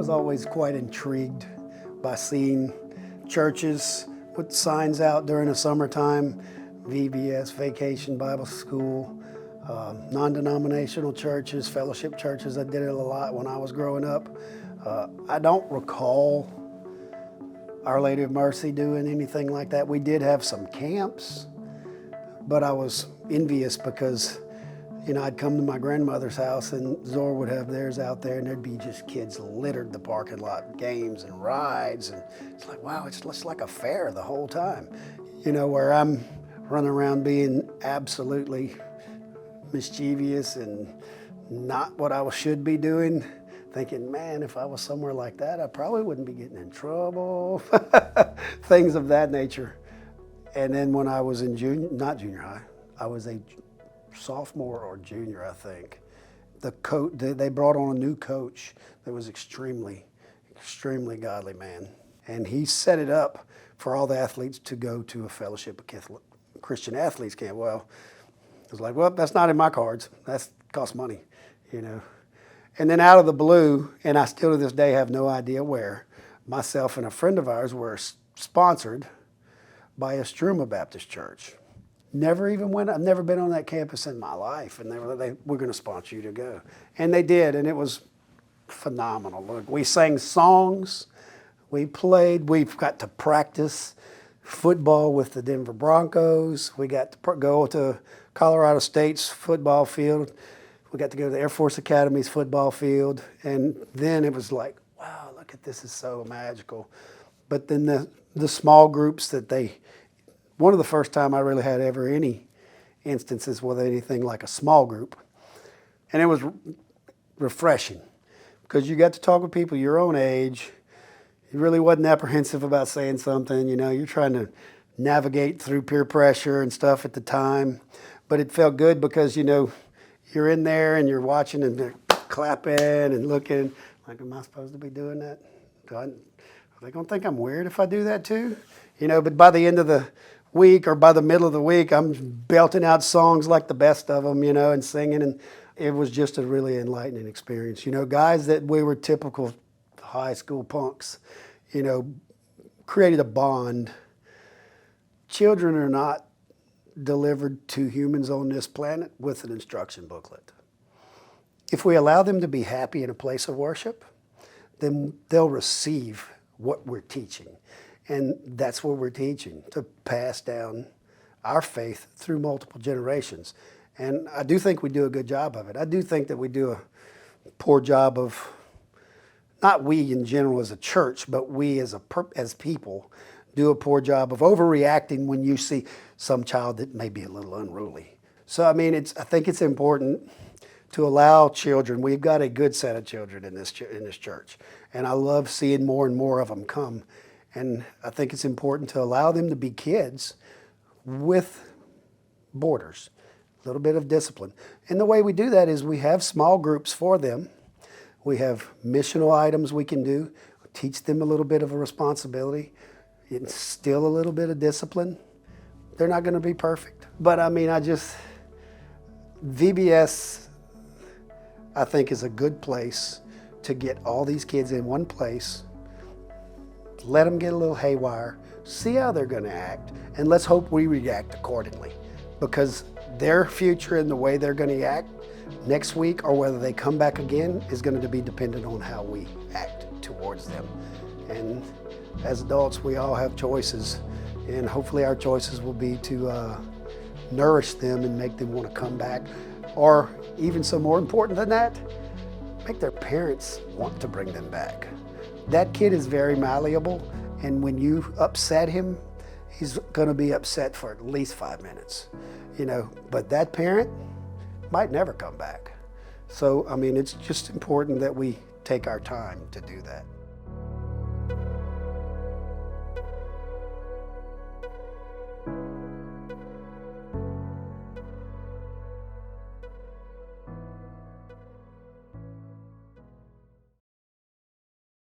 was always quite intrigued by seeing churches with signs out during the summertime, VBS, Vacation Bible School, non-denominational churches, fellowship churches. I did it a lot when I was growing up. I don't recall Our Lady of Mercy doing anything like that. We did have some camps, but I was envious because I'd come to my grandmother's house and Zora would have theirs out there and there'd be just kids littered the parking lot, games and rides. And it's like, wow, it's just like a fair the whole time. Where I'm running around being absolutely mischievous and not what I should be doing, thinking, man, if I was somewhere like that, I probably wouldn't be getting in trouble, things of that nature. And then when I was in not junior high, I was a sophomore or junior, I think. They brought on a new coach that was extremely godly man. And he set it up for all the athletes to go to a fellowship of Catholic Christian athletes camp. Well, I was like, well, that's not in my cards. That costs money, And then out of the blue, and I still to this day have no idea where, myself and a friend of ours were sponsored by a Struma Baptist church. Never even went. I've never been on that campus in my life, and we're going to sponsor you to go, and they did, and it was phenomenal. Look, we sang songs, we played, we've got to practice football with the Denver Broncos. We got to go to Colorado State's football field. We got to go to the Air Force Academy's football field, and then it was like, wow, look at this, is so magical. But then the small groups that one of the first time I really had ever any instances with anything like a small group. And it was refreshing because you got to talk with people your own age. You really wasn't apprehensive about saying something. You're trying to navigate through peer pressure and stuff at the time. But it felt good because, you're in there and you're watching and they're clapping and looking. Like, am I supposed to be doing that? Are they going to think I'm weird if I do that too? But by the end of the week or by the middle of the week, I'm belting out songs like the best of them, and singing. And it was just a really enlightening experience. Guys that we were typical high school punks, created a bond. Children are not delivered to humans on this planet with an instruction booklet. If we allow them to be happy in a place of worship, then they'll receive what we're teaching. And that's what we're teaching, to pass down our faith through multiple generations. And I do think we do a good job of it. I do think that we do a poor job of, not we in general as a church, but we as people do a poor job of overreacting when you see some child that may be a little unruly. So, I think it's important to allow children. We've got a good set of children in this church, and I love seeing more and more of them come. And I think it's important to allow them to be kids with borders, a little bit of discipline. And the way we do that is we have small groups for them. We have missional items we can do, teach them a little bit of a responsibility, instill a little bit of discipline. They're not going to be perfect. But VBS, I think, is a good place to get all these kids in one place, let them get a little haywire, see how they're going to act, and let's hope we react accordingly, because their future and the way they're going to act next week or whether they come back again is going to be dependent on how we act towards them. And as adults, we all have choices, and hopefully our choices will be to nourish them and make them want to come back, or even so more important than that, make their parents want to bring them back. That kid is very malleable, and when you upset him, he's going to be upset for at least 5 minutes, but that parent might never come back. So, it's just important that we take our time to do that.